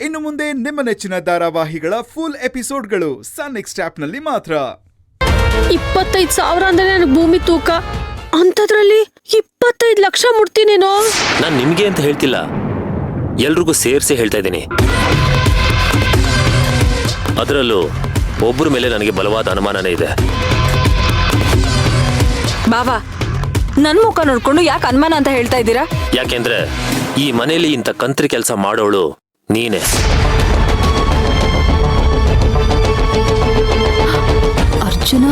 ಇನ್ನು ಮುಂದೆ ನಿಮ್ಮ ನೆಚ್ಚಿನ ಧಾರಾವಾಹಿಗಳ ಫುಲ್ ಎಪಿಸೋಡ್ಗಳು ಸನ್ ನೆಕ್ಸ್ಟ್ ಆಪ್ನಲ್ಲಿ ಮಾತ್ರ. 25,000 ಅಂದ್ರೆ ನನಗೆ ಭೂಮಿ ತೂಕ, ಅಂಥದ್ರಲ್ಲಿ 25 ಲಕ್ಷ ಮುಟ್ತೀನೇನೋ. ನಾನು ನಿಮ್ಗೆ ಅಂತ ಹೇಳ್ತಿಲ್ಲ, ಎಲ್ರಿಗೂ ಸೇರಿಸಿ ಹೇಳ್ತಾ ಇದ್ದೀನಿ. ಅದರಲ್ಲೂ ಒಬ್ಬರ ಮೇಲೆ ನನಗೆ ಬಲವಾದ ಅನುಮಾನನೇ ಇದೆ. ಬಾವಾ, ನನ್ ಮುಖ ನೋಡ್ಕೊಂಡು ಯಾಕೆ ಅನುಮಾನ ಅಂತ ಹೇಳ್ತಾ ಇದ್ದೀರಾ? ಯಾಕೆಂದ್ರೆ ಈ ಮನೆಯಲ್ಲಿ ಇಂಥ ಕಂತ್ರಿ ಕೆಲಸ ಮಾಡೋಳು ನೀನೆ. ಅರ್ಜುನ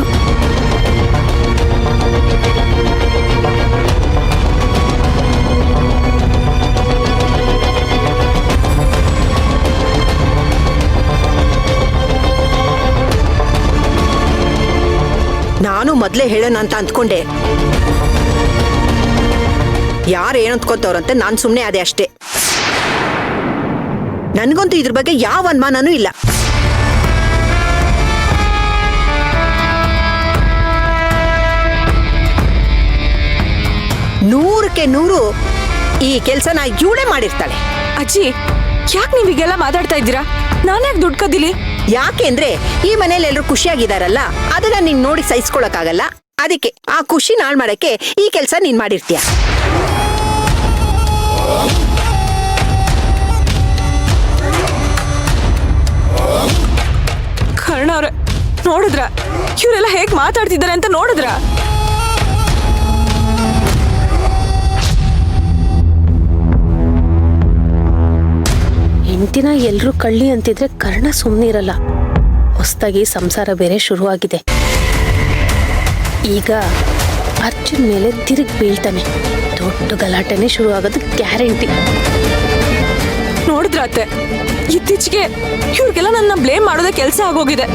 ನಾನು ಮೊದ್ಲೇ ಹೇಳೋಣ ಅಂತ ಅಂದ್ಕೊಂಡೆ. ಯಾರು ಏನಂತ್ಕೋತವ್ರಂತೆ ನಾನು ಸುಮ್ಮನೆ ಅದೇ ಅಷ್ಟೇ. ನನ್ಗಂತೂ ಇದ್ರ ಬಗ್ಗೆ ಯಾವ ಅನುಮಾನನೂ ಇಲ್ಲ. ನೂರಕ್ಕೆ 100 ಈ ಕೆಲ್ಸನ ಇವಳೇ ಮಾಡಿರ್ತಾಳೆ. ಅಜ್ಜಿ, ಯಾಕೆ ನೀವ್ ಹೀಗೆಲ್ಲ ಮಾತಾಡ್ತಾ ಇದ್ದೀರಾ? ನಾನ್ಯಾಕೆ ದುಡ್ಡು ಕದಿಲಿ? ಯಾಕೆಂದ್ರೆ ಈ ಮನೇಲಿ ಎಲ್ರು ಖುಷಿಯಾಗಿದಾರಲ್ಲ, ಅದನ್ನ ನೀನ್ ನೋಡಿ ಸಹಿಸ್ಕೊಳಕ್ಕಾಗಲ್ಲ. ಅದಕ್ಕೆ ಆ ಖುಷಿ ನಾಳ್ ಮಾಡಕ್ಕೆ ಈ ಕೆಲ್ಸ ನೀನ್ ಮಾಡಿರ್ತೀಯ. ಕರ್ಣ ಅವ್ರೆ, ನೋಡಿದ್ರ ಇವರೆಲ್ಲ ಹೇಗ್ ಮಾತಾಡ್ತಿದ್ದಾರೆ ಅಂತ ನೋಡಿದ್ರ? ಹೆಂಡತಿನ ಎಲ್ರೂ ಕಳ್ಳಿ ಅಂತಿದ್ರೆ ಕರ್ಣ ಸುಮ್ಮನೆ ಇರಲ್ಲ. ಹೊಸದಾಗಿ ಸಂಸಾರ ಬೇರೆ ಶುರುವಾಗಿದೆ. ಈಗ ಅರ್ಜುನ್ ಮೇಲೆ ತಿರುಗಿ ಬೀಳ್ತಾನೆ. ದೊಡ್ಡ ಗಲಾಟೆನೇ ಶುರು ಆಗೋದು ಗ್ಯಾರಂಟಿ. ನೋಡಿದ್ರ ಅತ್ತೆ, ಇತ್ತೀಚೆಗೆ ಇವ್ರಿಗೆಲ್ಲ ನನ್ನ ಬ್ಲೇಮ್ ಮಾಡೋದೇ ಕೆಲಸ ಆಗೋಗಿದೆ.